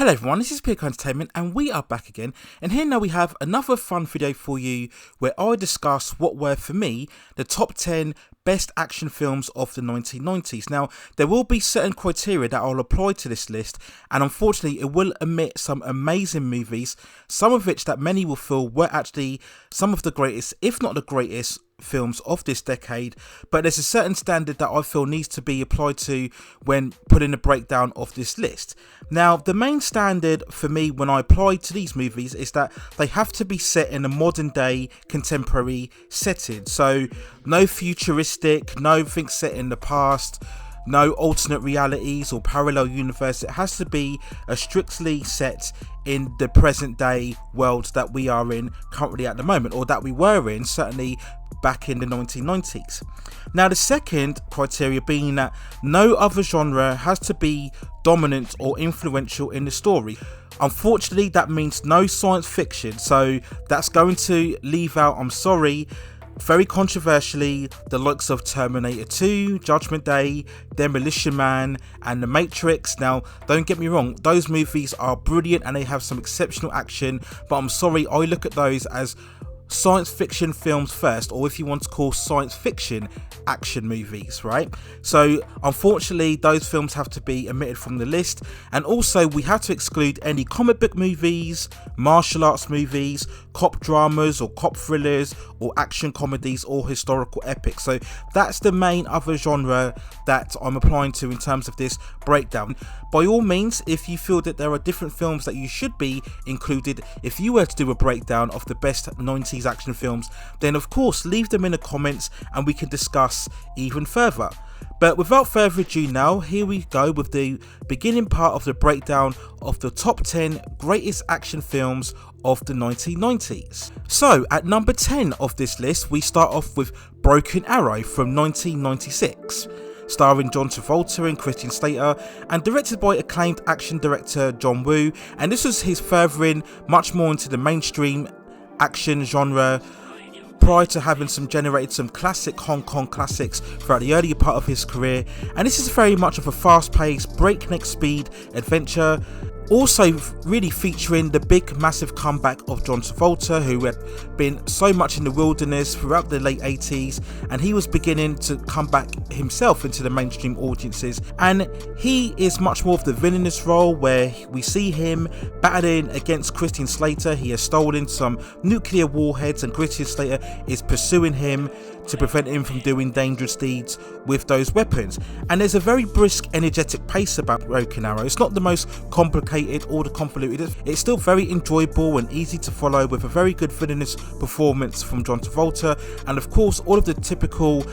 Hello everyone, this is Pick Entertainment and we are back again, and here now we have another fun video for you where I discuss what were for me the top 10 best action films of the 1990s. Now there will be certain criteria that I'll apply to this list, and unfortunately it will omit some amazing movies, some of which that many will feel were actually some of the greatest, if not the greatest, films of this decade, but there's a certain standard that I feel needs to be applied to when putting a breakdown of this list. Now the main standard for me when I apply to these movies is that they have to be set in a modern day contemporary setting, so no futuristic, nothing set in the past, no alternate realities or parallel universe. It has to be a strictly set in the present day world that we are in currently at the moment, or that we were in certainly back in the 1990s. Now the second criteria being that no other genre has to be dominant or influential in the story. Unfortunately that means no science fiction, so that's going to leave out, I'm sorry, very controversially, the likes of Terminator 2, Judgment Day, Demolition Man and The Matrix. Now don't get me wrong, those movies are brilliant and they have some exceptional action, but I'm sorry, I look at those as science fiction films first, or if you want to call science fiction action movies, right? So unfortunately those films have to be omitted from the list, and also we have to exclude any comic book movies, martial arts movies, cop dramas or cop thrillers, or action comedies or historical epics. So that's the main other genre that I'm applying to in terms of this breakdown. By all means, if you feel that there are different films that you should be included if you were to do a breakdown of the best 90s action films, then of course leave them in the comments and we can discuss even further. But without further ado, now here we go with the beginning part of the breakdown of the top 10 greatest action films of the 1990s. So at number 10 of this list we start off with Broken Arrow from 1996. Starring John Travolta and Christian Slater, and directed by acclaimed action director John Woo, and this was his furthering much more into the mainstream action genre, prior to having generated some classic Hong Kong classics throughout the earlier part of his career. And this is very much of a fast-paced, breakneck speed adventure, also really featuring the big massive comeback of John Travolta, who had been so much in the wilderness throughout the late 80s, and he was beginning to come back himself into the mainstream audiences, and he is much more of the villainous role where we see him battling against Christian Slater. He has stolen some nuclear warheads and Christian Slater is pursuing him to prevent him from doing dangerous deeds with those weapons. And there's a very brisk, energetic pace about Broken Arrow. It's not the most complicated or the convoluted, it's still very enjoyable and easy to follow, with a very good villainous performance from John Travolta, and of course all of the typical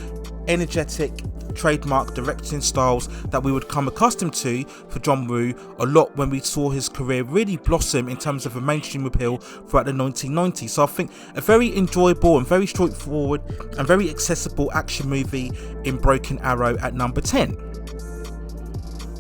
energetic trademark directing styles that we would come accustomed to for John Woo a lot when we saw his career really blossom in terms of a mainstream appeal throughout the 1990s. So I think a very enjoyable and very straightforward and very accessible action movie in Broken Arrow at number 10.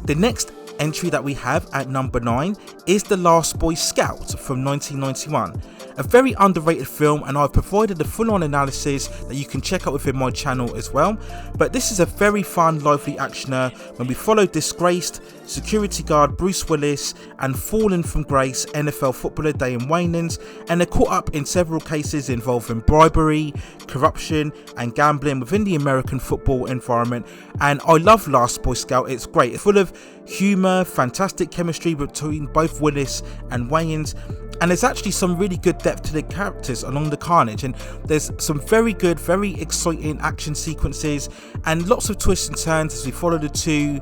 The next entry that we have at number 9 is The Last Boy Scout from 1991. A very underrated film, and I've provided a full-on analysis that you can check out within my channel as well. But this is a very fun, lively actioner when we follow disgraced security guard Bruce Willis and fallen from grace NFL footballer Dane Wayans, and they're caught up in several cases involving bribery, corruption and gambling within the American football environment. And I love Last Boy Scout, it's great. It's full of humour, fantastic chemistry between both Willis and Wayans, and there's actually some really good depth to the characters along the carnage, and there's some very good, very exciting action sequences and lots of twists and turns as we follow the two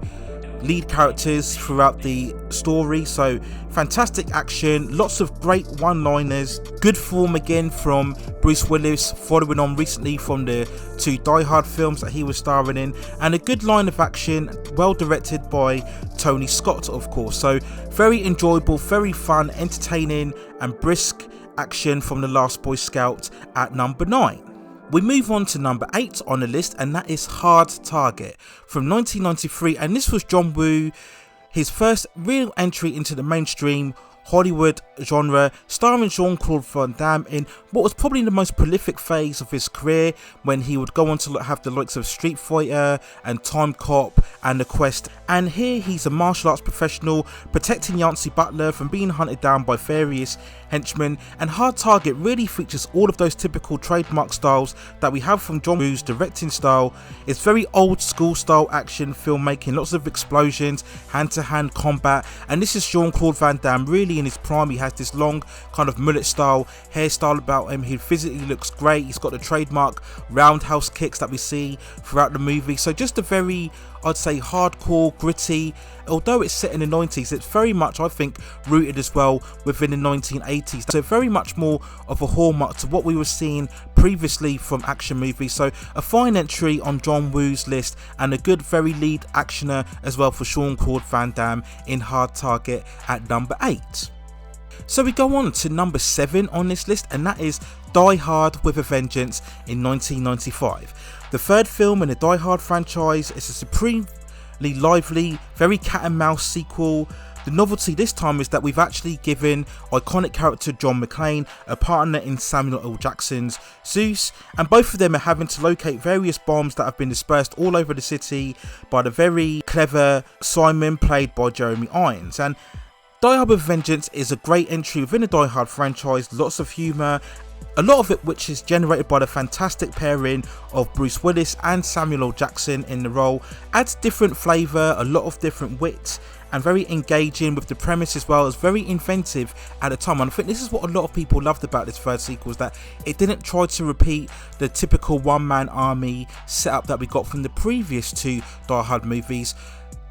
lead characters throughout the story. So fantastic action, lots of great one-liners, good form again from Bruce Willis, following on recently from the two Die Hard films that he was starring in, and a good line of action, well directed by Tony Scott of course. So very enjoyable, very fun, entertaining and brisk action from The Last Boy Scout at number 9. We move on to number 8 on the list, and that is Hard Target from 1993, and this was John Woo, his first real entry into the mainstream Hollywood genre, starring Jean-Claude Van Damme in what was probably the most prolific phase of his career, when he would go on to have the likes of Street Fighter and Time Cop and The Quest. And here he's a martial arts professional protecting Yancey Butler from being hunted down by various henchmen, and Hard Target really features all of those typical trademark styles that we have from John Woo's directing style. It's very old school style action filmmaking, lots of explosions, hand-to-hand combat, and this is Jean-Claude Van Damme really in his prime. He has this long kind of mullet style hairstyle about him. He physically looks great. He's got the trademark roundhouse kicks that we see throughout the movie. So just a very, I'd say, hardcore, gritty, although it's set in the 90s, it's very much, I think, rooted as well within the 1980s. So very much more of a hallmark to what we were seeing previously from action movies. So a fine entry on John Woo's list, and a good, very lead actioner as well for Jean-Claude Van Damme in Hard Target at number 8. So we go on to number 7 on this list, and that is Die Hard with a Vengeance in 1995. The third film in the Die Hard franchise is a supremely lively, very cat and mouse sequel. The novelty this time is that we've actually given iconic character John McClane a partner in Samuel L. Jackson's Zeus, and both of them are having to locate various bombs that have been dispersed all over the city by the very clever Simon, played by Jeremy Irons. And Die Hard with Vengeance is a great entry within the Die Hard franchise, lots of humour, a lot of it which is generated by the fantastic pairing of Bruce Willis and Samuel L. Jackson in the role, adds different flavour, a lot of different wit, and very engaging with the premise as well. It's very inventive at the time, and I think this is what a lot of people loved about this third sequel, is that it didn't try to repeat the typical one-man army setup that we got from the previous two Die Hard movies.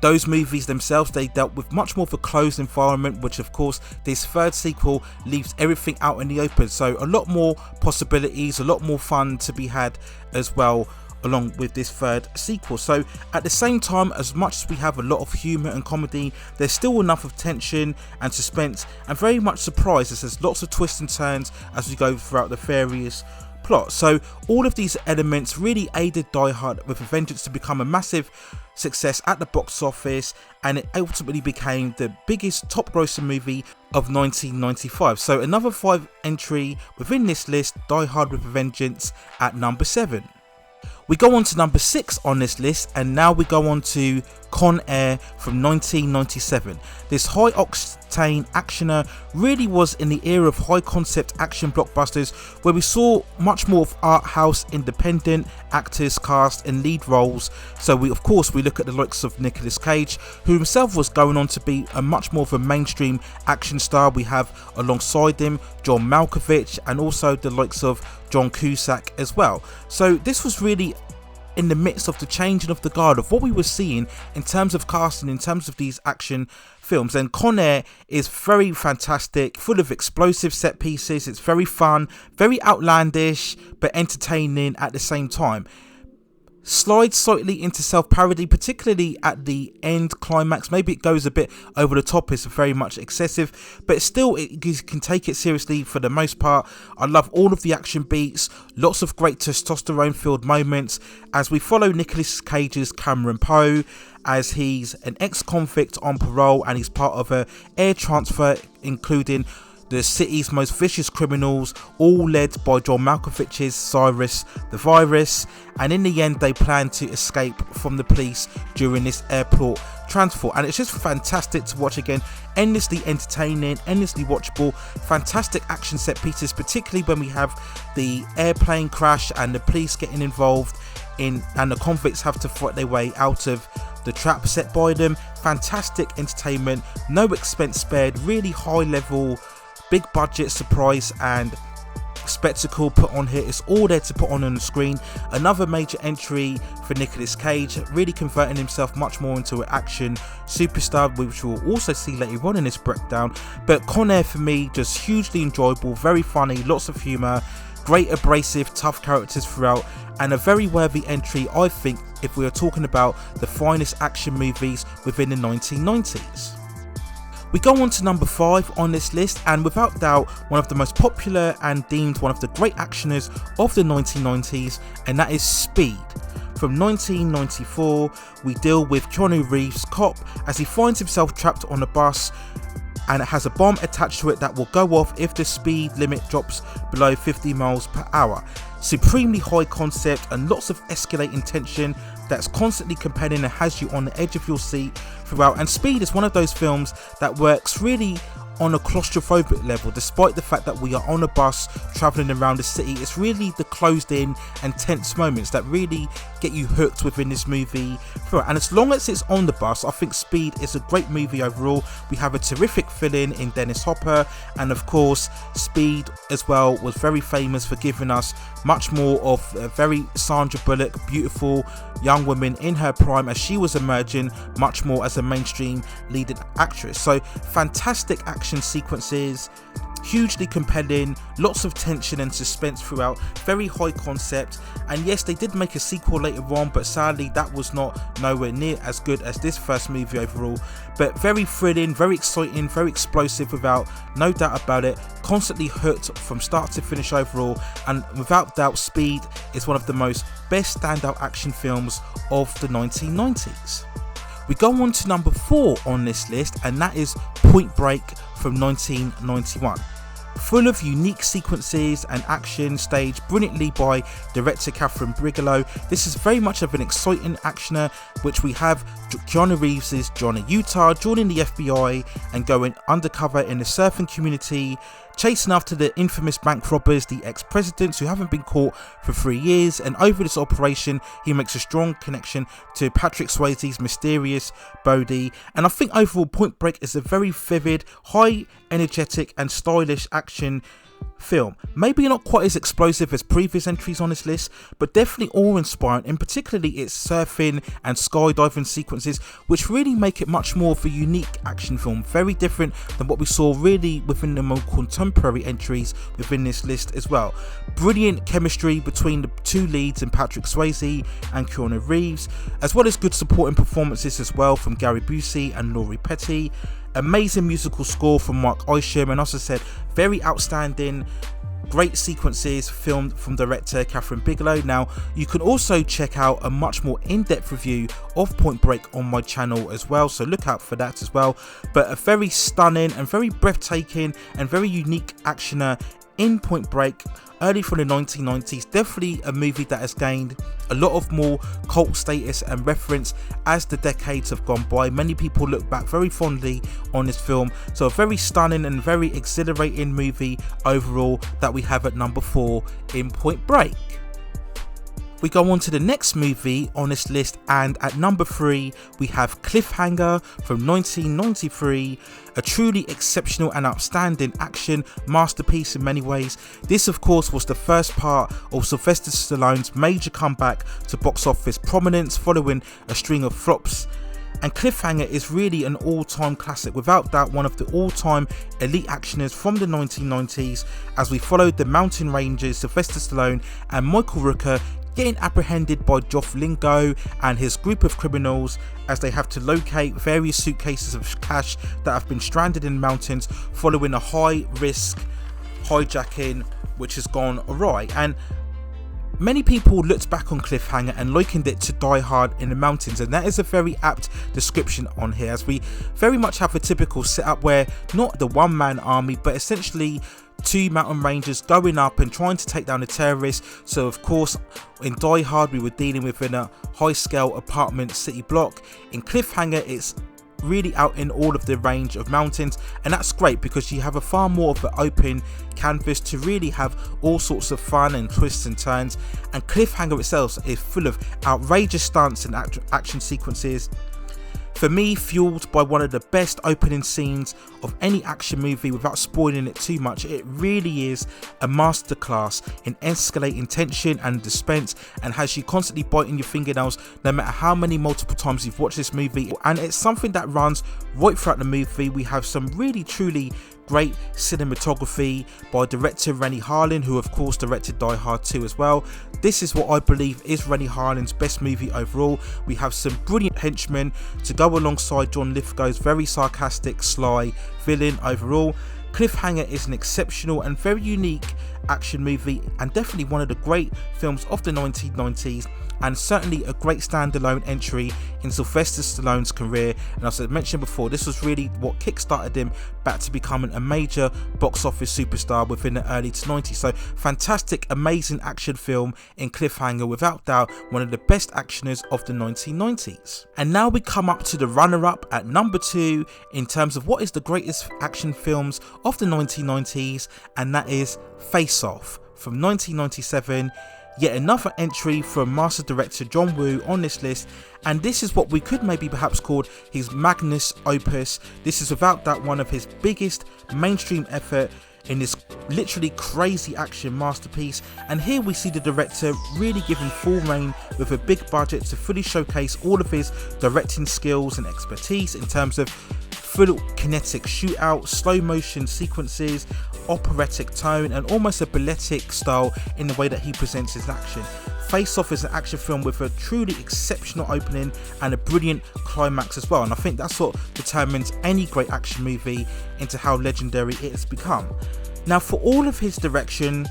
Those movies themselves, they dealt with much more of a closed environment, which of course this third sequel leaves everything out in the open. So a lot more possibilities, a lot more fun to be had as well along with this third sequel. So at the same time, as much as we have a lot of humour and comedy, there's still enough of tension and suspense, and very much surprise as there's lots of twists and turns as we go throughout the various plot. So all of these elements really aided Die Hard with a Vengeance to become a massive success at the box office, and it ultimately became the biggest top grossing movie of 1995. So another 5 entry within this list, Die Hard with a Vengeance at number 7. We go on to number 6 on this list, and now we go on to Con Air from 1997. This high octane actioner really was in the era of high concept action blockbusters, where we saw much more of art house independent actors cast in lead roles. So we look at the likes of Nicolas Cage, who himself was going on to be a much more of a mainstream action star. We have alongside him John Malkovich, and also the likes of John Cusack as well. So this was really in the midst of the changing of the guard of what we were seeing in terms of casting, in terms of these action films. And Con Air is very fantastic, full of explosive set pieces. It's very fun, very outlandish, but entertaining at the same time. Slides slightly into self-parody, particularly at the end climax. Maybe it goes a bit over the top, it's very much excessive, but still you can take it seriously for the most part. I love all of the action beats, lots of great testosterone filled moments as we follow Nicolas Cage's Cameron Poe as he's an ex-convict on parole, and he's part of a air transfer including the city's most vicious criminals, all led by John Malkovich's Cyrus the Virus, and in the end they plan to escape from the police during this airport transfer. And it's just fantastic to watch again, endlessly entertaining, endlessly watchable, fantastic action set pieces, particularly when we have the airplane crash and the police getting involved in, and the convicts have to fight their way out of the trap set by them. Fantastic entertainment, no expense spared, really high level, big budget surprise and spectacle put on here. It's all there to put on the screen. Another major entry for Nicolas Cage, really converting himself much more into an action superstar, which we'll also see later on in this breakdown. But Con Air for me, just hugely enjoyable, very funny, lots of humour, great abrasive, tough characters throughout, and a very worthy entry, I think, if we are talking about the finest action movies within the 1990s. We go on to number 5 on this list, and without doubt one of the most popular and deemed one of the great actioners of the 1990s, and that is Speed. From 1994, we deal with Keanu Reeves' cop as he finds himself trapped on a bus and it has a bomb attached to it that will go off if the speed limit drops below 50 miles per hour. Supremely high concept and lots of escalating tension that's constantly compelling and has you on the edge of your seat throughout. And Speed is one of those films that works really on a claustrophobic level, despite the fact that we are on a bus traveling around the city. It's really the closed in and tense moments that really get you hooked within this movie. And as long as it's on the bus, I think Speed is a great movie overall. We have a terrific fill-in in Dennis Hopper, and of course Speed as well was very famous for giving us much more of a very Sandra Bullock, beautiful young woman in her prime, as she was emerging much more as a mainstream leading actress. So fantastic action sequences, hugely compelling, lots of tension and suspense throughout, very high concept. And yes, they did make a sequel later on, but sadly that was not nowhere near as good as this first movie overall. But very thrilling, very exciting, very explosive, without no doubt about it. Constantly hooked from start to finish overall, and without doubt Speed is one of the most best standout action films of the 1990s. We go on to number 4 on this list, and that is Point Break from 1991. Full of unique sequences and action staged brilliantly by director Catherine Bigelow. This is very much of an exciting actioner, which we have Keanu Reeves' Johnny Utah joining the FBI and going undercover in the surfing community, chasing after the infamous bank robbers, the ex-presidents who haven't been caught for 3 years. And over this operation, he makes a strong connection to Patrick Swayze's mysterious Bodhi. And I think overall Point Break is a very vivid, high energetic and stylish action film. Maybe not quite as explosive as previous entries on this list, but definitely awe-inspiring, and particularly its surfing and skydiving sequences, which really make it much more of a unique action film, very different than what we saw really within the more contemporary entries within this list as well. Brilliant chemistry between the two leads in Patrick Swayze and Keanu Reeves, as well as good supporting performances as well from Gary Busey and Laurie Petty. Amazing musical score from Mark Isham, and as I said, very outstanding, great sequences filmed from director Catherine Bigelow. Now, you can also check out a much more in-depth review of Point Break on my channel as well, so look out for that as well. But a very stunning and very breathtaking and very unique actioner in Point Break, early from the 1990s. Definitely a movie that has gained a lot of more cult status and reference as the decades have gone by. Many people look back very fondly on this film, so a very stunning and very exhilarating movie overall that we have at number 4 in Point Break. We go on to the next movie on this list, and at number 3 we have Cliffhanger from 1993, a truly exceptional and outstanding action masterpiece in many ways. This of course was the first part of Sylvester Stallone's major comeback to box office prominence following a string of flops. And Cliffhanger is really an all-time classic, without doubt one of the all-time elite actioners from the 1990s, as we followed the mountain rangers Sylvester Stallone and Michael Rooker getting apprehended by Joff Lingo and his group of criminals as they have to locate various suitcases of cash that have been stranded in mountains following a high-risk hijacking which has gone awry. And many people looked back on Cliffhanger and likened it to Die Hard in the Mountains, and that is a very apt description on here, as we very much have a typical setup where not the one-man army, but essentially 2 mountain rangers going up and trying to take down the terrorists. So of course in Die Hard we were dealing with in a high scale apartment city block. In Cliffhanger it's really out in all of the range of mountains, and that's great because you have a far more of an open canvas to really have all sorts of fun and twists and turns. And Cliffhanger itself is full of outrageous stunts and action sequences, for me fueled by one of the best opening scenes of any action movie. Without spoiling it too much, it really is a masterclass in escalating tension and suspense, and has you constantly biting your fingernails no matter how many multiple times you've watched this movie. And it's something that runs right throughout the movie. We have some really truly great cinematography by director Renny Harlin, who of course directed Die Hard 2 as well. This is what I believe is Renny Harlin's best movie overall. We have some brilliant henchmen to go alongside John Lithgow's very sarcastic, sly villain overall. Cliffhanger is an exceptional and very unique action movie and definitely one of the great films of the 1990s, and certainly a great standalone entry in Sylvester Stallone's career. And as I mentioned before, this was really what kickstarted him back to becoming a major box office superstar within the early to 90s. So fantastic, amazing action film in Cliffhanger, without doubt one of the best actioners of the 1990s. And now we come up to the runner-up at number 2 in terms of what is the greatest action films of the 1990s, and that is Face Off from 1997. Yet another entry from master director John Woo on this list, and this is what we could maybe perhaps call his magnus opus. This is without doubt one of his biggest mainstream effort in this literally crazy action masterpiece, and here we see the director really given full reign with a big budget to fully showcase all of his directing skills and expertise in terms of full kinetic shootout, slow motion sequences, operatic tone, and almost a balletic style in the way that he presents his action. Face Off is an action film with a truly exceptional opening and a brilliant climax as well, and I think that's what determines any great action movie into how legendary it has become. Now, for all of his direction,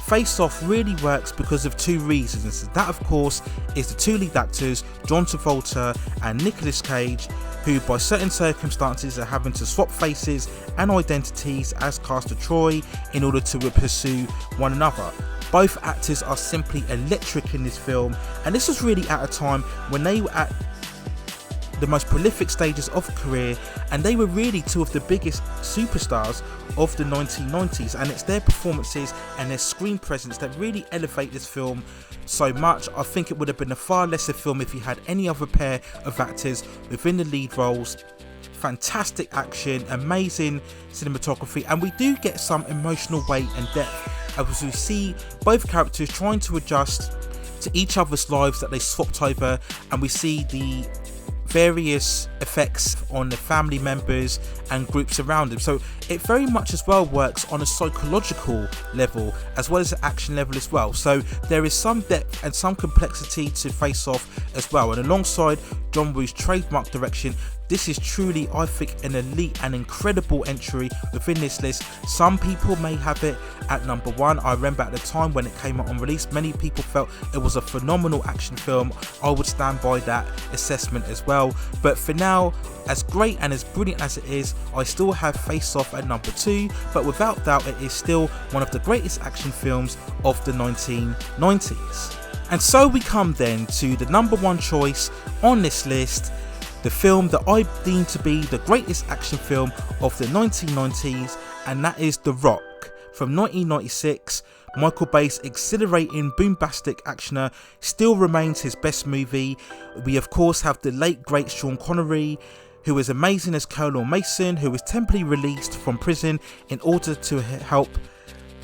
Face Off really works because of two reasons. That, of course, is the two lead actors, John Travolta and Nicolas Cage, who by certain circumstances are having to swap faces and identities as Castor Troy in order to pursue one another. Both actors are simply electric in this film, and this was really at a time when they were at the most prolific stages of career, and they were really two of the biggest superstars of the 1990s, and it's their performances and their screen presence that really elevate this film so much. I think it would have been a far lesser film if you had any other pair of actors within the lead roles. Fantastic action, amazing cinematography, and we do get some emotional weight and depth as we see both characters trying to adjust to each other's lives that they swapped over, and we see the various effects on the family members and groups around him. So it very much as well works on a psychological level as well as an action level as well. So there is some depth and some complexity to Face Off as well, and alongside John Woo's trademark direction, this is truly, I think, an elite and incredible entry within this list. Some people may have it at number 1. I remember at the time when it came out on release, many people felt it was a phenomenal action film. I would stand by that assessment as well. But for now, as great and as brilliant as it is, I still have Face Off at number 2. But without doubt, it is still one of the greatest action films of the 1990s. And so we come then to the number 1 choice on this list, the film that I deem to be the greatest action film of the 1990s, and that is The Rock from 1996. Michael Bay's exhilarating, bombastic actioner still remains his best movie. We of course have the late great Sean Connery, who is amazing as Colonel Mason, who was temporarily released from prison in order to help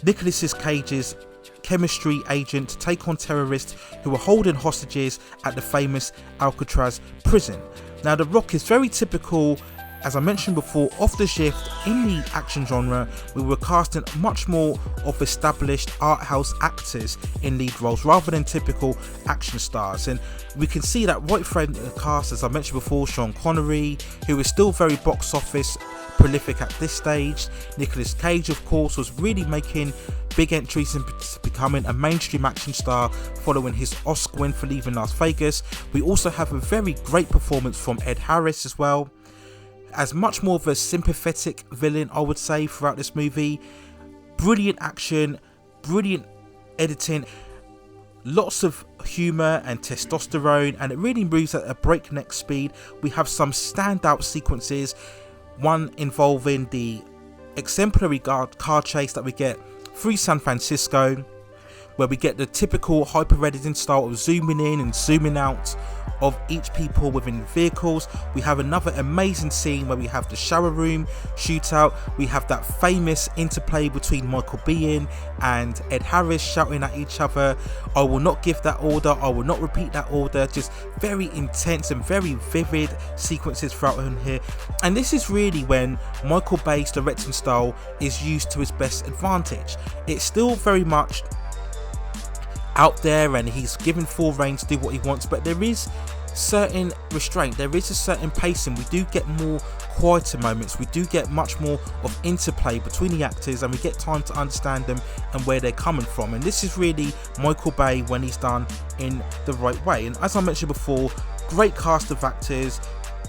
Nicolas Cage's chemistry agent to take on terrorists who were holding hostages at the famous Alcatraz prison. Now, The Rock is very typical, as I mentioned before, off the shift in the action genre. We were casting much more of established art house actors in lead roles rather than typical action stars, and we can see that right throughout the cast. As I mentioned before, Sean Connery, who is still very box office prolific at this stage. Nicolas Cage, of course, was really making big entries into becoming a mainstream action star following his Oscar win for Leaving Las Vegas. We also have a very great performance from Ed Harris as well, as much more of a sympathetic villain, I would say, throughout this movie. Brilliant action, brilliant editing, lots of humour and testosterone, and it really moves at a breakneck speed. We have some standout sequences, one involving the exemplary car chase that we get through San Francisco, where we get the typical hyper editing style of zooming in and zooming out of each people within vehicles. We have another amazing scene where we have the shower room shootout. We have that famous interplay between Michael Biehn and Ed Harris shouting at each other, "I will not give that order, I will not repeat that order." Just very intense and very vivid sequences throughout in here. And this is really when Michael Bay's directing style is used to his best advantage. It's still very much out there and he's given full reign to do what he wants, but there is certain restraint, there is a certain pacing. We do get more quieter moments, we do get much more of interplay between the actors, and we get time to understand them and where they're coming from. And this is really Michael Bay when he's done in the right way. And as I mentioned before, great cast of actors,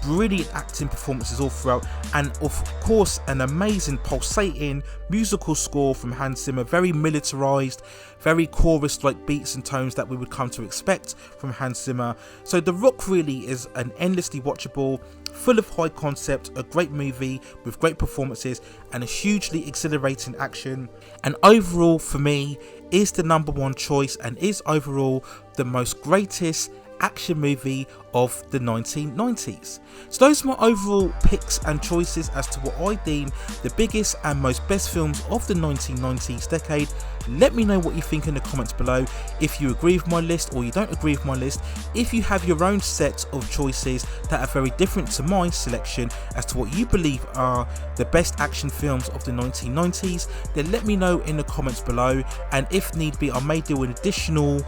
brilliant acting performances all throughout, and of course an amazing pulsating musical score from Hans Zimmer, very militarized, very chorus like beats and tones that we would come to expect from Hans Zimmer. So The Rock really is an endlessly watchable, full of high concept, a great movie with great performances and a hugely exhilarating action, and overall for me is the #1 choice and is overall the most greatest action movie of the 1990s. So those are my overall picks and choices as to what I deem the biggest and most best films of the 1990s decade. Let me know what you think in the comments below, if you agree with my list or you don't agree with my list. If you have your own set of choices that are very different to my selection as to what you believe are the best action films of the 1990s, then let me know in the comments below, and if need be I may do an additional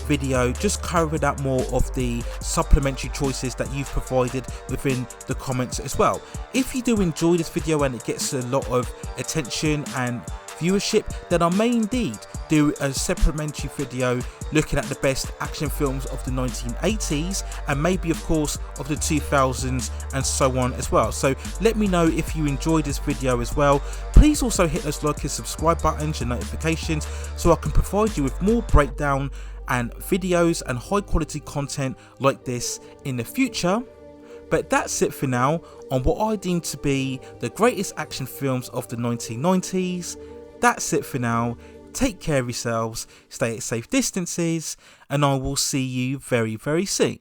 video just covering out more of the supplementary choices that you've provided within the comments as well. If you do enjoy this video and it gets a lot of attention and viewership, then I may indeed do a supplementary video looking at the best action films of the 1980s and maybe of course of the 2000s and so on as well. So let me know if you enjoyed this video as well. Please also hit those like and subscribe buttons and notifications so I can provide you with more breakdown and videos and high quality content like this in the future. But that's it for now on what I deem to be the greatest action films of the 1990s. That's it for now. Take care of yourselves, stay at safe distances, and I will see you very, very soon.